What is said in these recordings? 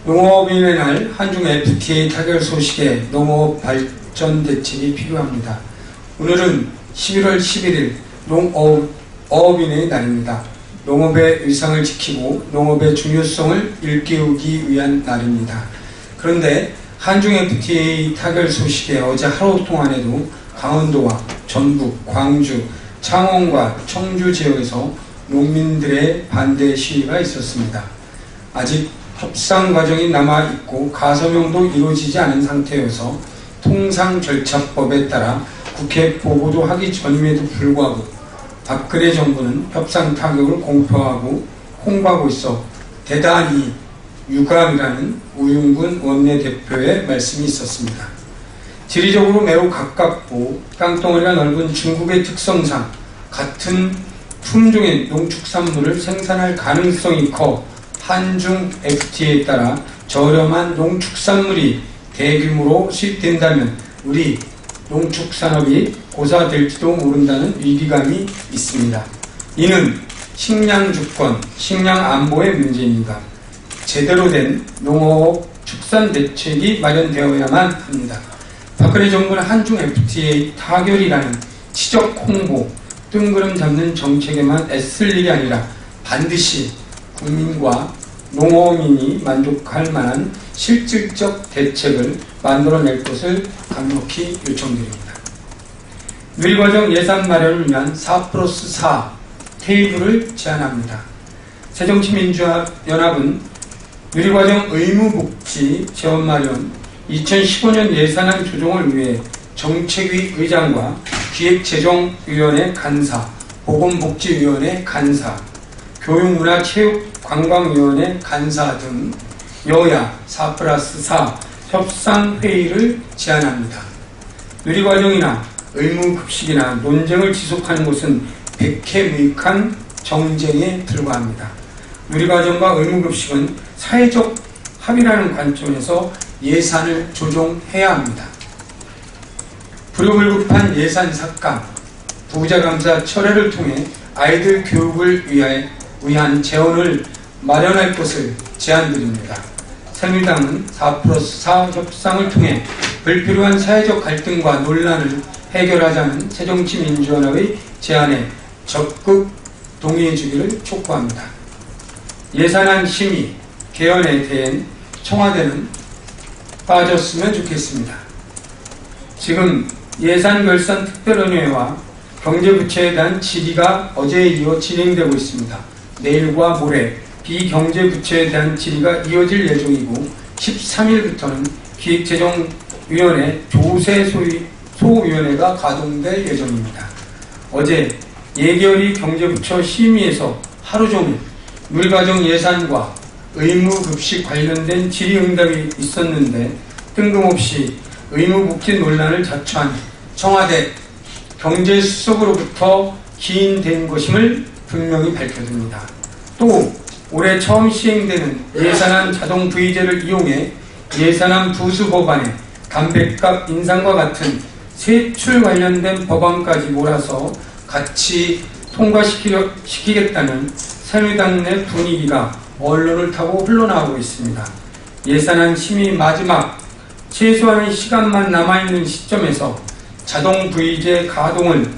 농업인의 날 한중 FTA 타결 소식에 농업 발전 대책이 필요합니다. 오늘은 11월 11일 농업인의 날입니다. 농업의 일상을 지키고 농업의 중요성을 일깨우기 위한 날입니다. 그런데 한중 FTA 타결 소식에 어제 하루 동안에도 강원도와 전북, 광주, 창원과 청주 지역에서 농민들의 반대 시위가 있었습니다. 아직 협상 과정이 남아있고 가서명도 이루어지지 않은 상태여서 통상절차법에 따라 국회 보고도 하기 전임에도 불구하고 박근혜 정부는 협상 타격을 공표하고 홍보하고 있어 대단히 유감이라는 우윤근 원내대표의 말씀이 있었습니다. 지리적으로 매우 가깝고 땅덩어리가 넓은 중국의 특성상 같은 품종의 농축산물을 생산할 가능성이 커 한중 FTA에 따라 저렴한 농축산물이 대규모로 수입된다면 우리 농축산업이 고사될지도 모른다는 위기감이 있습니다. 이는 식량 주권, 식량 안보의 문제입니다. 제대로 된 농업 축산 대책이 마련되어야만 합니다. 박근혜 정부는 한중 FTA 타결이라는 치적 홍보, 뜬구름 잡는 정책에만 애쓸 일이 아니라 반드시 국민과 농어민이 만족할 만한 실질적 대책을 만들어낼 것을 강력히 요청드립니다. 누리과정 예산 마련을 위한 4+4 테이블을 제안합니다. 새정치민주연합은 누리과정 의무복지 재원 마련 2015년 예산안 조정을 위해 정책위 의장과 기획재정위원회 간사, 보건복지위원회 간사, 교육문화체육관광위원회 간사 등 여야 4+4 협상회의를 제안합니다. 누리과정이나 의무급식이나 논쟁을 지속하는 것은 백해무익한 정쟁에 불과합니다. 누리과정과 의무급식은 사회적 합의라는 관점에서 예산을 조정해야 합니다. 불효불급한 예산 삭감, 부자감사 철회를 통해 아이들 교육을 위한 재원을 마련할 것을 제안드립니다. 새누리당은 4+4 협상을 통해 불필요한 사회적 갈등과 논란을 해결하자는 새정치민주연합의 제안에 적극 동의해 주기를 촉구합니다. 예산안 심의, 개헌에 대한 청와대는 빠졌으면 좋겠습니다. 지금 예산결산특별위원회와 경제부처에 대한 질의가 어제에 이어 진행되고 있습니다. 내일과 모레 비경제부처에 대한 질의가 이어질 예정이고 13일부터는 기획재정위원회 조세소위원회가 가동될 예정입니다. 어제 예결위 경제부처 심의에서 하루 종일 누리과정 예산과 의무급식 관련된 질의응답이 있었는데 뜬금없이 의무복지 논란을 자초한 청와대 경제수석으로부터 기인된 것임을 분명히 밝혀둡니다. 또 올해 처음 시행되는 예산안 자동 부의제를 이용해 예산안 부수 법안에 담뱃값 인상과 같은 세출 관련된 법안까지 몰아서 같이 통과시키겠다는 새누리당 내 분위기가 언론을 타고 흘러나오고 있습니다. 예산안 심의 마지막 최소한의 시간만 남아있는 시점에서 자동 부의제 가동을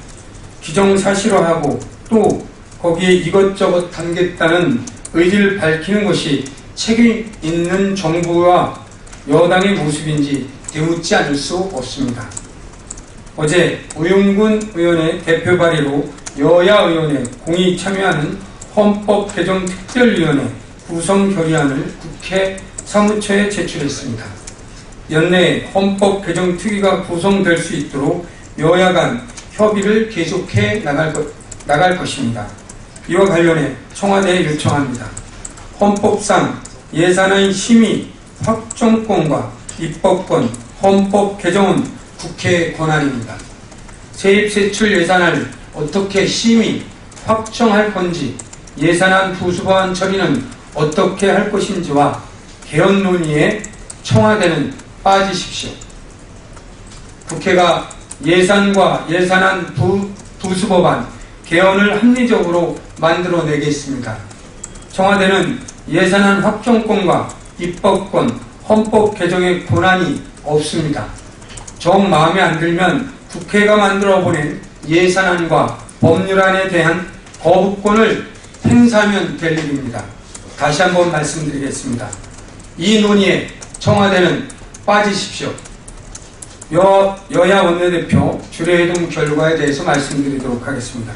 기정사실화하고 또 거기에 이것저것 담겠다는 의지를 밝히는 것이 책임 있는 정부와 여당의 모습인지 되묻지 않을 수 없습니다. 어제 우윤근 의원의 대표 발의로 여야 의원의 공히 참여하는 헌법개정특별위원회 구성 결의안을 국회 사무처에 제출했습니다. 연내에 헌법개정특위가 구성될 수 있도록 여야 간 협의를 계속해 나갈 것입니다. 이와 관련해 청와대에 요청합니다. 헌법상 예산안 심의, 확정권과 입법권, 헌법 개정은 국회의 권한입니다. 세입세출 예산안을 어떻게 심의, 확정할 건지, 예산안 부수법안 처리는 어떻게 할 것인지와 개헌 논의에 청와대는 빠지십시오. 국회가 예산과 예산안 부수법안, 개헌을 합리적으로 만들어내겠습니다. 청와대는 예산안 확정권과 입법권, 헌법 개정의 권한이 없습니다. 정 마음에 안 들면 국회가 만들어 보낸 예산안과 법률안에 대한 거부권을 행사하면 될 일입니다. 다시 한번 말씀드리겠습니다. 이 논의에 청와대는 빠지십시오. 여야 원내대표 주례회동 결과에 대해서 말씀드리도록 하겠습니다.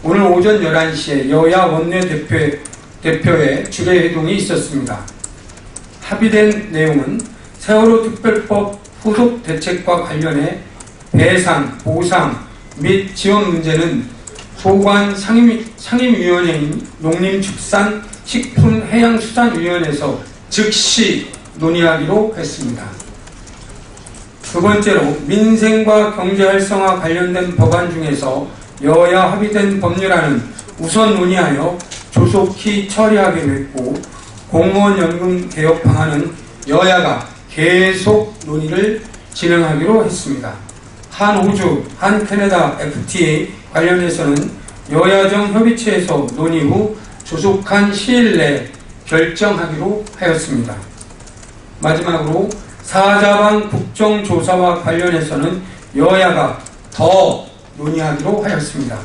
오늘 오전 11시에 여야 원내대표의 주례회동이 있었습니다. 합의된 내용은 세월호 특별법 후속 대책과 관련해 배상, 보상 및 지원 문제는 소관 상임위원회인 농림축산식품해양수산위원회에서 즉시 논의하기로 했습니다. 두 번째로 민생과 경제활성화 관련된 법안 중에서 여야 합의된 법률안은 우선 논의하여 조속히 처리하기로 했고, 공무원연금 개혁 방안은 여야가 계속 논의를 진행하기로 했습니다. 한 호주, 한 캐나다 FTA 관련해서는 여야정 협의체에서 논의 후 조속한 시일 내에 결정하기로 하였습니다. 마지막으로 사자방 국정조사와 관련해서는 여야가 더 논의하기로 하였습니다.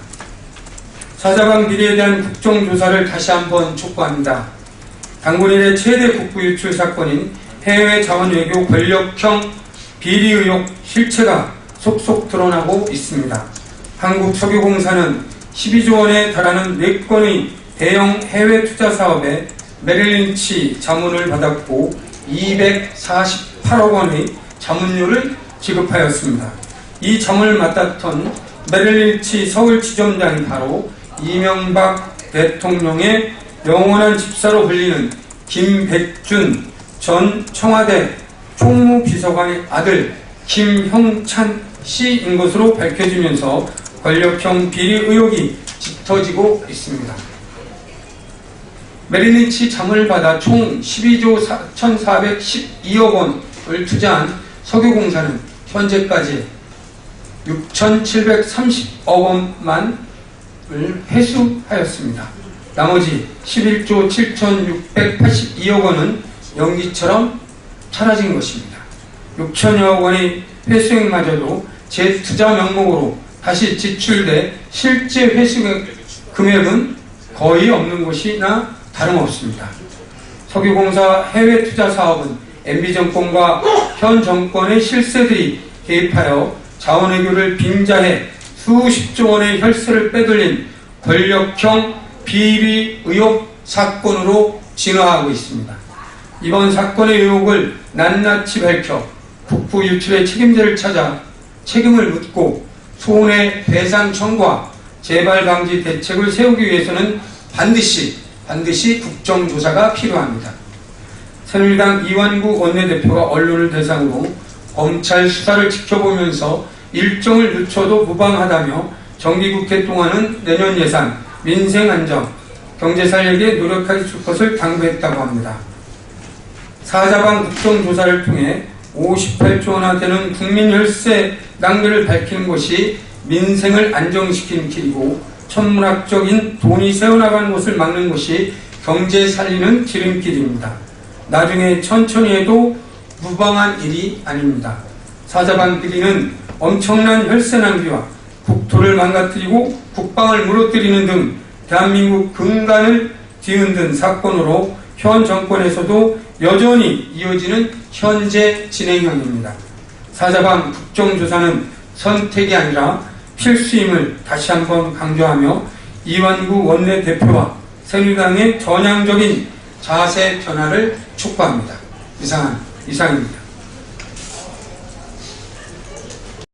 사자방 비리에 대한 국정조사를 다시 한번 촉구합니다. 당군 이래 최대 국부 유출 사건인 해외 자원외교 권력형 비리 의혹 실체가 속속 드러나고 있습니다. 한국석유공사는 12조 원에 달하는 4건의 대형 해외 투자 사업에 메릴린치 자문을 받았고 248억 원의 자문료를 지급하였습니다. 이 점을 맡았던 메릴린치 서울지점장이 바로 이명박 대통령의 영원한 집사로 불리는 김백준 전 청와대 총무비서관의 아들 김형찬 씨인 것으로 밝혀지면서 권력형 비리 의혹이 짙어지고 있습니다. 메릴린치 자문을 받아 총 12조 4,412억 원을 투자한 석유공사는 현재까지 6,730억 원만을 회수하였습니다. 나머지 11조 7,682억 원은 연기처럼 사라진 것입니다. 6천여억 원의 회수액마저도 재투자 명목으로 다시 지출돼 실제 회수 금액은 거의 없는 것이나 다름없습니다. 석유공사 해외 투자 사업은 MB정권과 현 정권의 실세들이 개입하여 자원외교를 빙자해 수십조 원의 혈세를 빼돌린 권력형 비리 의혹 사건으로 진화하고 있습니다. 이번 사건의 의혹을 낱낱이 밝혀 국부 유출의 책임자를 찾아 책임을 묻고 손해배상 청구와 재발 방지 대책을 세우기 위해서는 반드시 국정조사가 필요합니다. 새누리당 이완구 원내대표가 언론을 대상으로 검찰 수사를 지켜보면서 일정을 늦춰도 무방하다며 정기국회 동안은 내년 예산, 민생 안정, 경제 살리기에 노력할 것을 당부했다고 합니다. 사자방 국정조사를 통해 58조 원나 되는 국민 혈세 낭비를 밝히는 것이 민생을 안정시키는 길이고, 천문학적인 돈이 새어나가는 것을 막는 것이 경제 살리는 지름길입니다. 나중에 천천히 해도 무방한 일이 아닙니다. 사자방 비리는 엄청난 혈세 낭비와 국토를 망가뜨리고 국방을 무너뜨리는 등 대한민국 근간을 뒤흔든 사건으로 현 정권에서도 여전히 이어지는 현재 진행형입니다. 사자방 국정조사는 선택이 아니라 필수임을 다시 한번 강조하며 이완구 원내대표와 새누리당의 전향적인 자세 변화를 촉구합니다. 이상입니다.